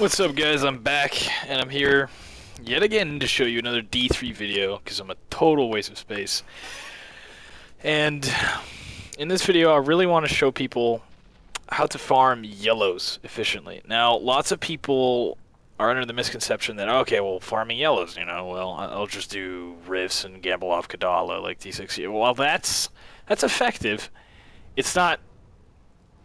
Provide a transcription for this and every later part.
What's up, guys? I'm back, and I'm here yet again to show you another D3 video, because I'm a total waste of space. And in this video, I really want to show people how to farm yellows efficiently. Now, lots of people are under the misconception that, okay, well, farming yellows, well, I'll just do rifts and gamble off Kadala like D6. Well, that's effective. It's not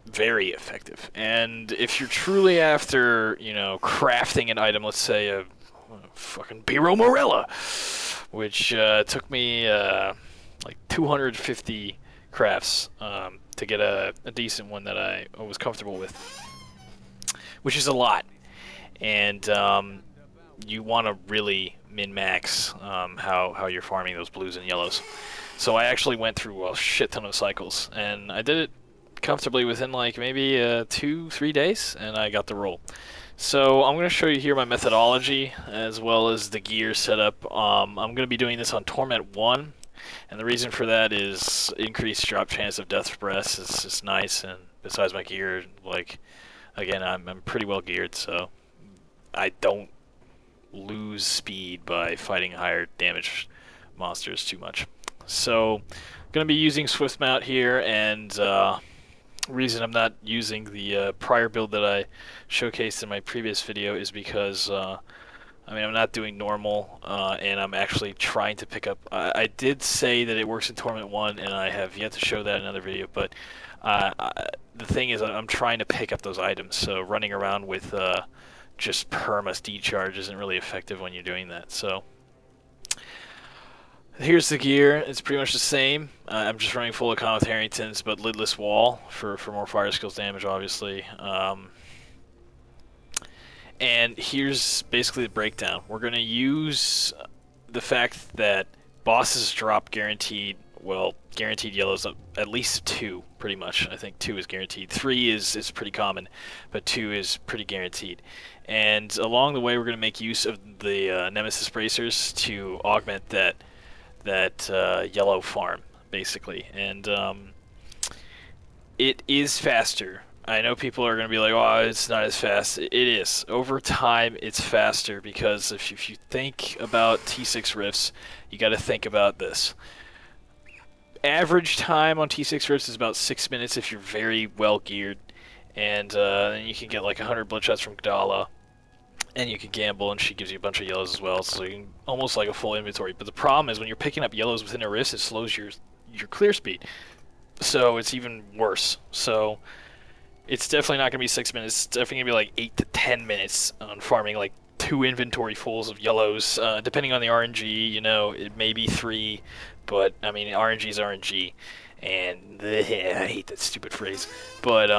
very effective. And if you're truly after, crafting an item, let's say a fucking Piro Marella I, which took me like 250 crafts to get a decent one that I was comfortable with, which is a lot. And you want to really min-max how you're farming those blues and yellows. So I actually went through a shit ton of cycles, and I did it comfortably within like maybe 2-3 days, and I got the roll. So I'm going to show you here my methodology as well as the gear setup. I'm going to be doing this on Torment 1, and the reason for that is increased drop chance of death breaths is just nice, and besides my gear, like, again, I'm pretty well geared, so I don't lose speed by fighting higher damage monsters too much. So I'm going to be using Swift Mount here, and reason I'm not using the prior build that I showcased in my previous video is because I'm not doing normal, and I'm actually trying to pick up. I did say that it works in Torment 1, and I have yet to show that in another video, but the thing is, I'm trying to pick up those items, so running around with just perma decharge isn't really effective when you're doing that. So here's the gear. It's pretty much the same. I'm just running full Rakanoth Harringtons, but lidless wall for more fire skills damage, obviously. And here's basically the breakdown. We're going to use the fact that bosses drop guaranteed yellows at least 2, pretty much. I think 2 is guaranteed. 3 is pretty common, but 2 is pretty guaranteed. And along the way, we're going to make use of the Nemesis Bracers to augment that yellow farm, basically. And it is faster. I know people are going to be like, oh, it's not as fast. It is. Over time, it's faster, because if you think about T6 rifts, you got to think about this. Average time on T6 rifts is about 6 minutes if you're very well geared, and then you can get like 100 bloodshots from Gdala, and you can gamble, and she gives you a bunch of yellows as well, so you can almost like a full inventory. But the problem is when you're picking up yellows within a rift, it slows your clear speed, so it's even worse. So it's definitely not going to be 6 minutes. It's definitely going to be like 8 to 10 minutes on farming like 2 inventory fulls of yellows, depending on the RNG. It may be 3, but I mean, RNG is RNG, and I hate that stupid phrase. But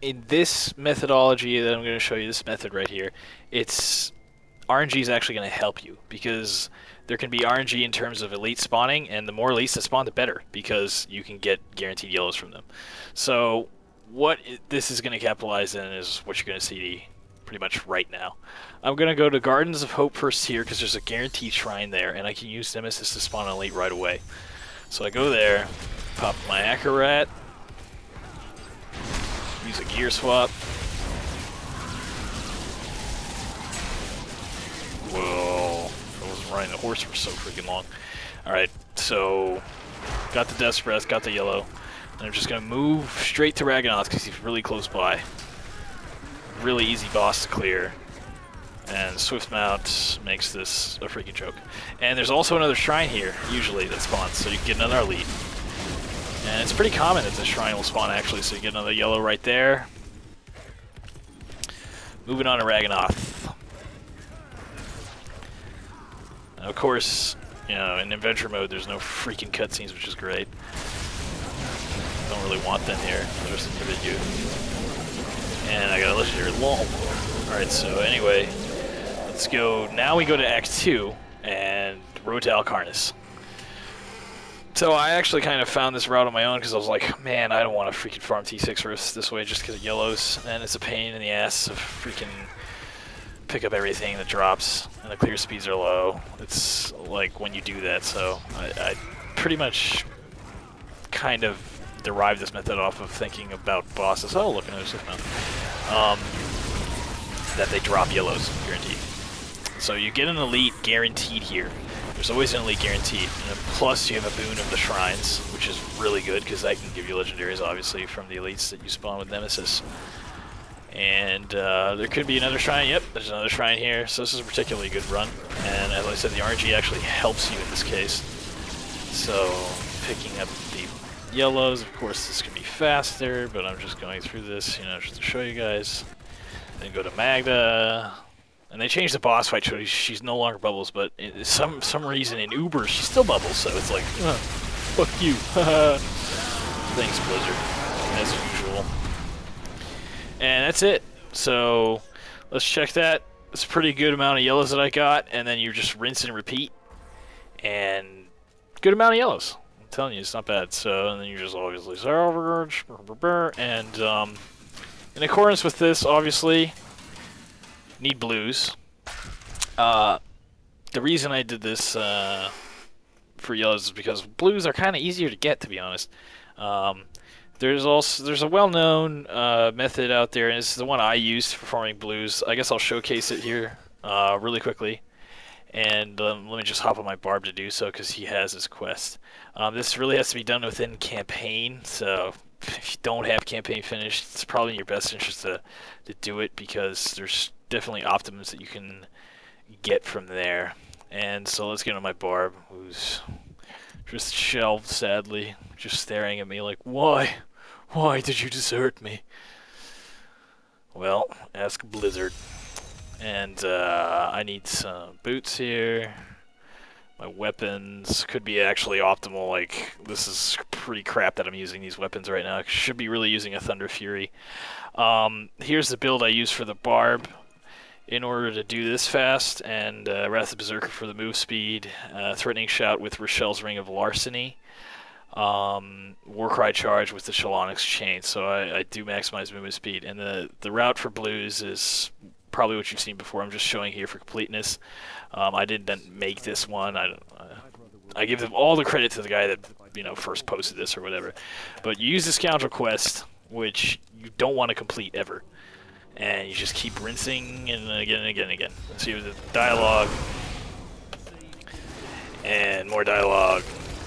in this methodology that I'm going to show you, this method right here, RNG is actually going to help you, because there can be RNG in terms of elite spawning, and the more elites that spawn, the better, because you can get guaranteed yellows from them. So what this is going to capitalize in is what you're going to see pretty much right now. I'm going to go to Gardens of Hope first here, because there's a guaranteed shrine there, and I can use Nemesis to spawn an elite right away. So I go there, pop my Akarat, use a gear swap. Whoa, I wasn't riding the horse for so freaking long. Alright, so got the Death's Breath, got the yellow, and I'm just going to move straight to Rakanoth because he's really close by. Really easy boss to clear, and Swift Mount makes this a freaking joke. And there's also another shrine here, usually, that spawns, so you can get another elite. And it's pretty common that the shrine will spawn, actually, so you get another yellow right there. Moving on to Rakanoth. Of course, in adventure mode, there's no freaking cutscenes, which is great. Don't really want them here. There's some of you. And I got a legendary lol. Alright, so anyway, let's go. Now we go to Act 2 and Road to Alcarnus. So I actually kind of found this route on my own, because I was like, man, I don't want to freaking farm T6 rifts this way just because of yellows, and it's a pain in the ass to freaking pick up everything that drops, and the clear speeds are low. It's like when you do that, so I pretty much kind of derived this method off of thinking about bosses. Oh, look, another six now. That they drop yellows, guaranteed. So you get an elite guaranteed here. There's always an elite guaranteed. And then plus you have a boon of the shrines, which is really good because that can give you legendaries, obviously, from the elites that you spawn with Nemesis. And there could be another shrine. Yep, there's another shrine here. So this is a particularly good run. And as I said, the RNG actually helps you in this case. So picking up the yellows, of course, this can be faster, but I'm just going through this, you know, just to show you guys. Then go to Magda, and they changed the boss fight. She's no longer bubbles, but some reason in Uber she still bubbles. So it's like, fuck you. Thanks, Blizzard, as usual. And that's it. So let's check that. It's a pretty good amount of yellows that I got, and then you just rinse and repeat, and good amount of yellows. I'm telling you, it's not bad. So and then you just obviously salvage, and in accordance with this, obviously, need blues. The reason I did this for yellows is because blues are kind of easier to get, to be honest. There's a well-known method out there, and this is the one I use for performing blues. I guess I'll showcase it here really quickly. And let me just hop on my barb to do so, because he has his quest. This really has to be done within campaign, so if you don't have campaign finished, it's probably in your best interest to do it, because there's definitely optimums that you can get from there. And so let's get on my barb, who's just shelved, sadly, just staring at me like, why? Why did you desert me? Well, ask Blizzard. And I need some boots here. My weapons could be actually optimal. Like, this is pretty crap that I'm using these weapons right now. I should be really using a Thunder Fury. Here's the build I use for the barb in order to do this fast. And Wrath of Berserker for the move speed. Threatening Shout with Rochelle's Ring of Larceny. Warcry Charge with the Shalonyx Chain. So I do maximize movement speed. And the route for blues is probably what you've seen before. I'm just showing here for completeness. I didn't make this one. I give them all the credit to the guy that first posted this or whatever. But you use the Scoundrel Quest, which you don't want to complete ever, and you just keep rinsing and again and again and again. So you have the dialogue and more dialogue.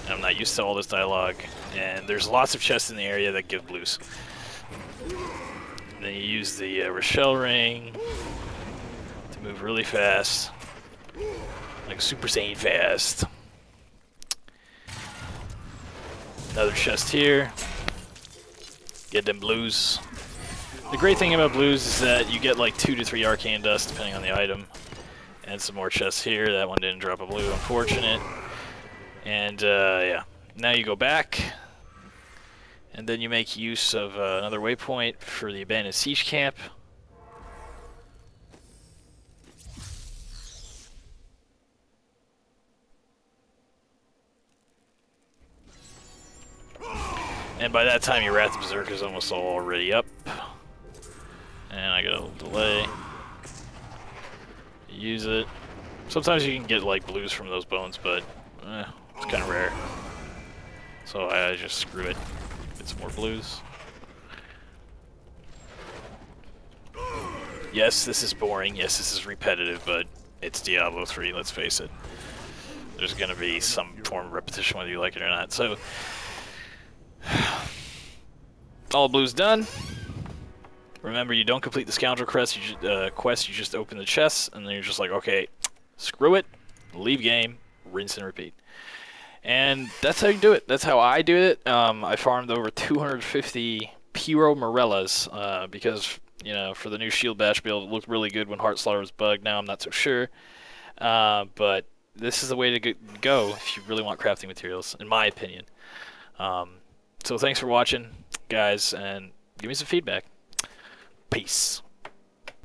I'm not used to all this dialogue, and there's lots of chests in the area that give blues. And then you use the Rochelle Ring to move really fast, like Super Saiyan fast. Another chest here. Get them blues. The great thing about blues is that you get like 2 to 3 arcane dust depending on the item. And some more chests here. That one didn't drop a blue, unfortunate. And yeah, now you go back, and then you make use of another waypoint for the abandoned siege camp. And by that time, your Wrath of Berserker is almost already up. And I got a little delay. Use it. Sometimes you can get like blues from those bones, but it's kind of rare. So I just screw it. Get some more blues. Yes, this is boring. Yes, this is repetitive, but it's Diablo 3, let's face it. There's going to be some form of repetition whether you like it or not. So, all blues done. Remember, you don't complete the Scoundrel quest, you just open the chests, and then you're just like, okay, screw it, leave game, rinse and repeat. And that's how you do it. That's how I do it. I farmed over 250 Piro Marellas because, for the new Shield Bash build, it looked really good when Heartslaughter was bugged. Now I'm not so sure. But this is the way to go if you really want crafting materials, in my opinion. So thanks for watching, guys, and give me some feedback. Peace.